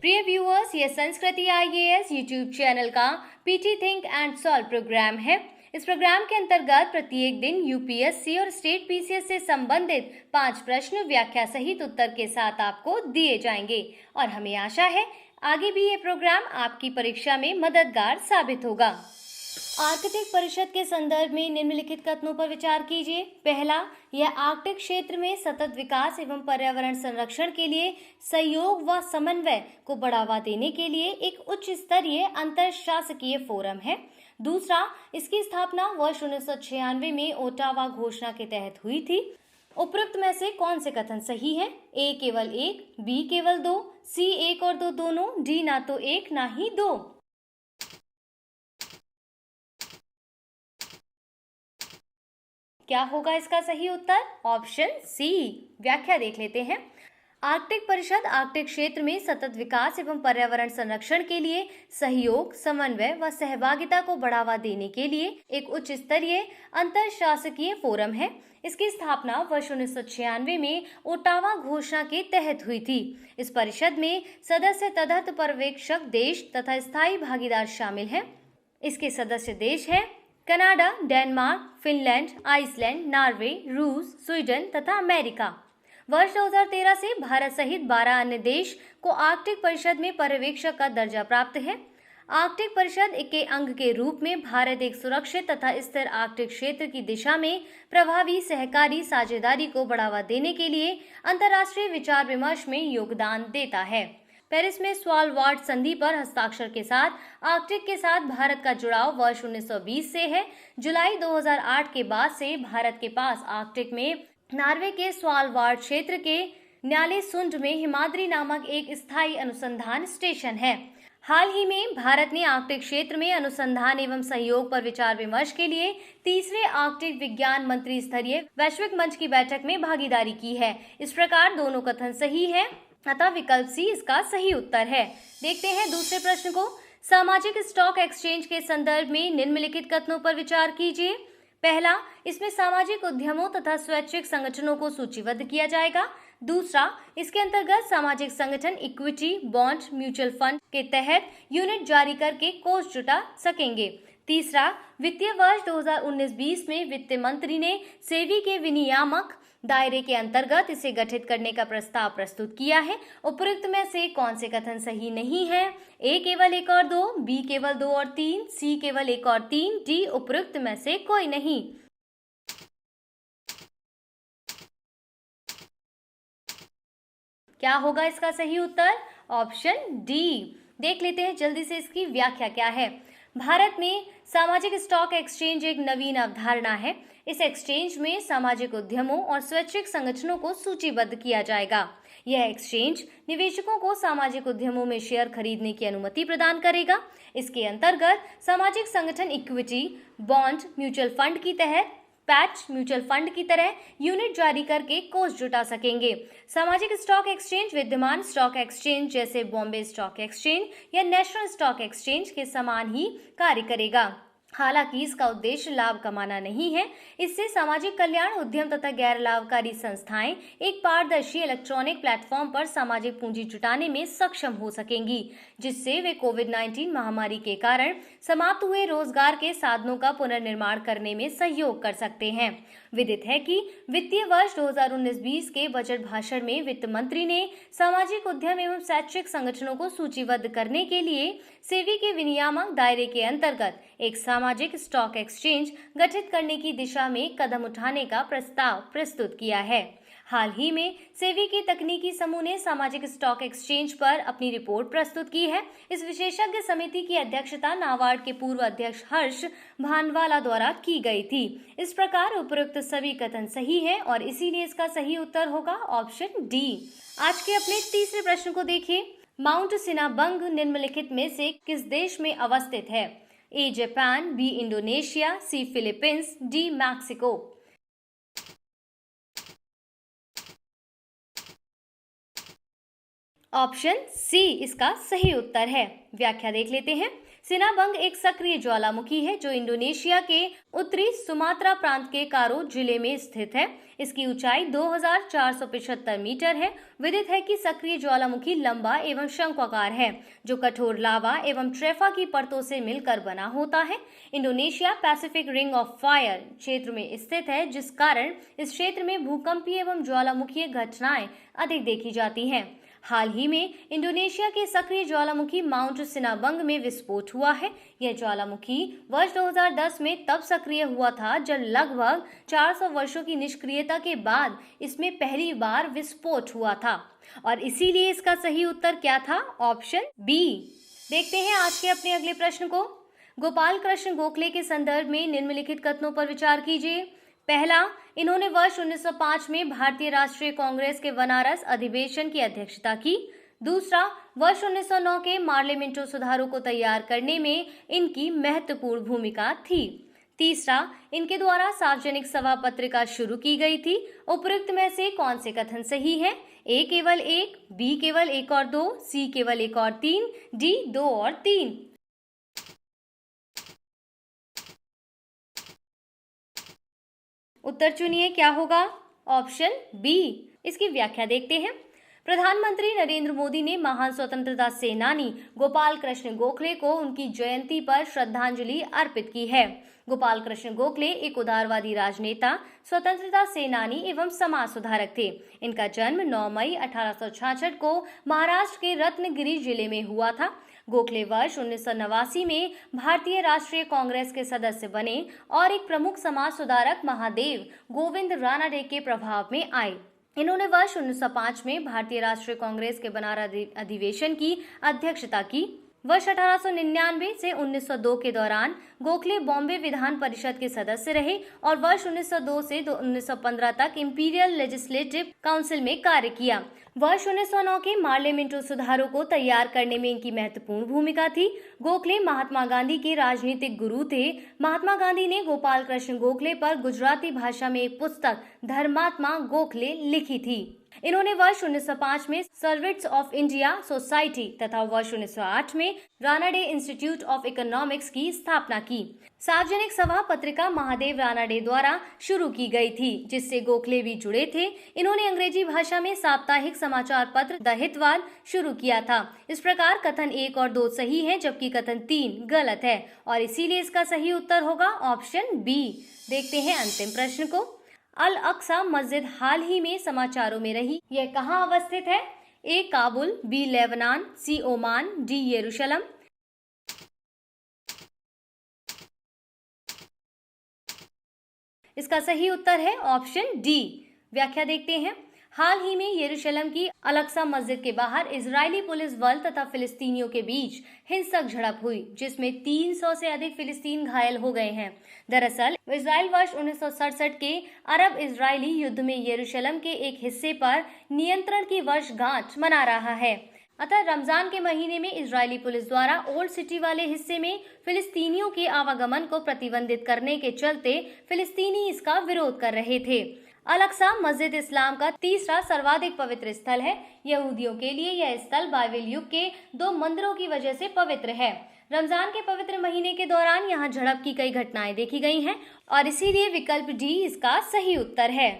प्रिय व्यूअर्स, ये Sanskriti IAS YouTube channel का PT think and solve program है। इस प्रोग्राम के अंतर्गत प्रत्येक दिन यूपीएससी और स्टेट पीसीएस से संबंधित 5 प्रश्न व्याख्या सहित उत्तर के साथ आपको दिए जाएंगे और हमें आशा है आगे भी ये प्रोग्राम आपकी परीक्षा में मददगार साबित होगा। आर्कटिक परिषद के संदर्भ में निम्नलिखित कथनों पर विचार कीजिए। पहला, यह आर्कटिक क्षेत्र में सतत विकास एवं पर्यावरण संरक्षण के लिए सहयोग व समन्वय को बढ़ावा देने के लिए एक उच्च स्तरीय अंतरशासकीय फोरम है। दूसरा, इसकी स्थापना वर्ष 1996 में ओटावा घोषणा के तहत हुई थी। उपरोक्त में से कौन से कथन सही है? ए केवल 1, बी केवल 2, सी 1 और 2 दोनों, डी ना तो 1 ना ही 2। क्या होगा इसका सही उत्तर? Option C. व्याख्या देख लेते हैं। आर्कटिक परिषद आर्कटिक क्षेत्र में सतत विकास एवं पर्यावरण संरक्षण के लिए सहयोग, समन्वय व सहभागिता को बढ़ावा देने के लिए एक उच्च स्तरीय अंतरशासकीय फोरम है। इसकी स्थापना वर्ष 1996 में ओटावा घोषणा के तहत हुई थी। इस परिषद में सदस्य तटस्थ पर्यवेक्षक देश तथा स्थायी भागीदार शामिल हैं। इसके सदस्य देश हैं Canada, Denmark, Finland, Iceland, Norway, रूस, स्वीडन तथा अमेरिका। वर्ष 2013 से भारत सहित 12 अन्य देश को आर्कटिक परिषद में पर्यवेक्षक का दर्जा प्राप्त है। आर्कटिक परिषद के अंग के रूप में भारत एक सुरक्षित तथा स्थिर आर्कटिक क्षेत्र की दिशा में प्रभावी सहकारी साझेदारी को बढ़ावा देने के लिए अंतर्राष्ट्रीय विचार विमर्श में योगदान देता है। पेरिस में स्वालबार्ड संधि पर हस्ताक्षर के साथ आर्कटिक के साथ भारत का जुड़ाव वर्ष 1920 से है। जुलाई 2008 के बाद से भारत के पास आर्कटिक में नॉर्वे के स्वालबार्ड क्षेत्र के न्यालेसुंड में हिमाद्री नामक एक स्थायी अनुसंधान स्टेशन है। हाल ही में भारत ने आर्कटिक क्षेत्र में अनुसंधान एवं सहयोग पर विचार विमर्श के लिए तीसरे आर्कटिक विज्ञान मंत्री स्तरीय वैश्विक मंच की बैठक में भागीदारी की है। इस प्रकार दोनों कथन सही है, अतः विकल्प सी इसका सही उत्तर है। देखते हैं दूसरे प्रश्न को। सामाजिक स्टॉक एक्सचेंज के संदर्भ में निम्नलिखित कथनों पर विचार कीजिए। पहला, इसमें सामाजिक उद्यमों तथा स्वैच्छिक संगठनों को सूचीबद्ध किया जाएगा। दूसरा, इसके अंतर्गत सामाजिक संगठन इक्विटी, बॉन्ड, म्यूचुअल फंड के तहत यूनिट जारी करके कोष जुटा सकेंगे। तीसरा, वित्तीय वर्ष 2019-20 में वित्त मंत्री ने सेबी के विनियामक दायरे के अंतर्गत इसे गठित करने का प्रस्ताव प्रस्तुत किया है। उपरोक्त में से कौन से कथन सही नहीं है? ए केवल 1 और 2, बी केवल 2 और 3, सी केवल 1 और 3, डी उपरोक्त में से कोई नहीं। क्या होगा इसका सही उत्तर? Option D. देख लेते हैं जल्दी से इसकी व्याख्या क्या है। भारत में सामाजिक स्टॉक एक्सचेंज एक नवीन अवधारणा है। इस एक्सचेंज में सामाजिक उद्यमों और स्वैच्छिक संगठनों को सूचीबद्ध किया जाएगा। यह एक्सचेंज निवेशकों को सामाजिक उद्यमों में शेयर खरीदने की अनुमति प्रदान करेगा। इसके अंतर्गत सामाजिक संगठन इक्विटी, बॉन्ड, म्यूचुअल फंड की तहत पैच म्यूचुअल फंड की तरह यूनिट जारी करके कोष जुटा सकेंगे। सामाजिक स्टॉक एक्सचेंज विद्यमान स्टॉक एक्सचेंज जैसे बॉम्बे स्टॉक एक्सचेंज या नेशनल स्टॉक एक्सचेंज के समान ही कार्य करेगा। हालांकि इसका उद्देश्य लाभ कमाना नहीं है। इससे सामाजिक कल्याण उद्यम तथा गैर लाभकारी संस्थाएं एक पारदर्शी इलेक्ट्रॉनिक प्लेटफॉर्म पर सामाजिक पूंजी जुटाने में सक्षम हो सकेंगी, जिससे वे कोविड-19 महामारी के कारण समाप्त हुए रोजगार के साधनों का पुनर्निर्माण करने में सहयोग कर सकते हैं। विदित है कि वित्तीय वर्ष 2019-20 के बजट भाषण में वित्त मंत्री ने सामाजिक उद्यम एवं शैक्षिक संगठनों को सूचीबद्ध करने के लिए सेबी के विनियामक दायरे के अंतर्गत एक सामाजिक स्टॉक एक्सचेंज गठित करने की दिशा में कदम उठाने का प्रस्ताव प्रस्तुत किया है। हाल ही में सेबी की तकनीकी समूह ने सामाजिक स्टॉक एक्सचेंज पर अपनी रिपोर्ट प्रस्तुत की है। इस विशेषज्ञ समिति की अध्यक्षता नाबार्ड के पूर्व अध्यक्ष हर्ष भानवाला द्वारा की गई थी। इस प्रकार उपरोक्त सभी कथन सही है और इसीलिए इसका सही उत्तर होगा ऑप्शन डी। आज के अपने तीसरे प्रश्न को देखिए। माउंट सिनाबंग निम्नलिखित में से किस देश में अवस्थित है? A Japan, B Indonesia, C Philippines, D Mexico. Option C इसका सही उत्तर है। व्याख्या देख लेते हैं। सिनाबंग एक सक्रिय ज्वालामुखी है जो इंडोनेशिया के उत्तरी सुमात्रा प्रांत के कारो जिले में स्थित है। इसकी ऊंचाई 2475 मीटर है। विदित है कि सक्रिय ज्वालामुखी लंबा एवं शंक्वाकार है जो कठोर लावा एवं ट्रेफा की परतों से मिलकर बना होता है। Indonesia Pacific ring of fire क्षेत्र में स्थित है, जिस कारण इस क्षेत्र में भूकंपीय एवं ज्वालामुखीय घटनाएं अधिक देखी जाती हैं। हाल ही में इंडोनेशिया के सक्रिय ज्वालामुखी माउंट सिनाबंग में विस्फोट हुआ है। यह ज्वालामुखी वर्ष 2010 में तब सक्रिय हुआ था जब लगभग 400 वर्षों की निष्क्रियता के बाद इसमें पहली बार विस्फोट हुआ था और इसीलिए इसका सही उत्तर क्या था? Option B. देखते हैं आज के अपने अगले प्रश्न को। गोपाल कृष्ण गोखले के संदर्भ में निम्नलिखित कथनों पर विचार कीजिए। पहला, इन्होंने वर्ष 1905 में भारतीय राष्ट्रीय कांग्रेस के बनारस अधिवेशन की अध्यक्षता की। दूसरा, वर्ष 1909 के पार्लियामेंटो सुधारों को तैयार करने में इनकी महत्वपूर्ण भूमिका थी। तीसरा, इनके द्वारा सार्वजनिक सभा पत्रिका शुरू की गई थी। उपरोक्त में से कौन से कथन सही है? ए केवल 1, बी केवल 1 और 2, सी केवल 1 और 3, डी 2 और 3। उत्तर चुनिए, क्या होगा? Option B. इसकी व्याख्या देखते हैं। प्रधानमंत्री नरेंद्र मोदी ने महान स्वतंत्रता सेनानी गोपाल कृष्ण गोखले को उनकी जयंती पर श्रद्धांजलि अर्पित की है। गोपाल कृष्ण गोखले एक उदारवादी राजनेता, स्वतंत्रता सेनानी एवं समाज सुधारक थे। इनका जन्म 9 मई 1866 को महाराष्ट्र के रत्नगिरी जिले में हुआ था। गोखले वर्ष 1989 में भारतीय राष्ट्रीय कांग्रेस के सदस्य बने और एक प्रमुख समाज सुधारक महादेव गोविंद रानाडे के प्रभाव में आए। इन्होंने वर्ष 1905 में भारतीय राष्ट्रीय कांग्रेस के बनारस अधिवेशन की अध्यक्षता की। वर्ष 1899 से 1902 के दौरान गोखले बॉम्बे विधान परिषद के सदस्य रहे और वर्ष 1902 से 1915 तक इंपीरियल लेजिस्लेटिव काउंसिल में कार्य किया। वर्ष 1909 के पार्लियामेंटो सुधारों को तैयार करने में इनकी महत्वपूर्ण भूमिका थी। गोखले महात्मा गांधी के राजनीतिक गुरु थे। महात्मा गांधी ने गोपाल कृष्ण गोखले पर गुजराती भाषा में एक पुस्तक धर्मात्मा गोखले लिखी थी। इन्होंने वर्ष 1905 में सर्वेंट्स ऑफ इंडिया सोसाइटी तथा वर्ष 1908 में रानाडे इंस्टीट्यूट ऑफ इकोनॉमिक्स की स्थापना की। सार्वजनिक सभा पत्रिका महादेव रानाडे द्वारा शुरू की गई थी, जिससे गोखले भी जुड़े थे। इन्होंने अंग्रेजी भाषा में साप्ताहिक समाचार पत्र द हितवाद शुरू किया था। इस प्रकार कथन 1 और 2 सही है, जबकि कथन 3 गलत है और इसीलिए इसका सही उत्तर होगा ऑप्शन बी। देखते हैं अंतिम प्रश्न को। अल अक्सा मस्जिद हाल ही में समाचारों में रही, यह कहाँ अवस्थित है? ए काबुल, बी लेबनान, सी ओमान, डी यरूशलेम। इसका सही उत्तर है ऑप्शन डी। व्याख्या देखते हैं। हाल ही में यरूशलेम की अल अक्सा मस्जिद के बाहर इजरायली पुलिस बल तथा फिलिस्तीनियों के बीच हिंसक झड़प हुई, जिसमें 300 से अधिक फिलिस्तीन घायल हो गए हैं। दरअसल इजराइल वर्ष 1967 के अरब इजरायली युद्ध में यरूशलेम के एक हिस्से पर नियंत्रण की वर्षगांठ मना रहा है। अतः रमजान के महीने में इजरायली पुलिस द्वारा ओल्ड सिटी वाले हिस्से में फिलिस्तीनियों के आवागमन को प्रतिबंधित करने के चलते फिलिस्तीनी इसका विरोध कर रहे थे। अल अक्सा मस्जिद इस्लाम का तीसरा सर्वाधिक पवित्र स्थल है। यहूदियों के लिए यह स्थल बाइबल युग के 2 मंदिरों की वजह से पवित्र है। रमजान के पवित्र महीने के दौरान यहाँ झड़प की कई घटनाएं देखी गई हैं और इसीलिए विकल्प डी इसका सही उत्तर है।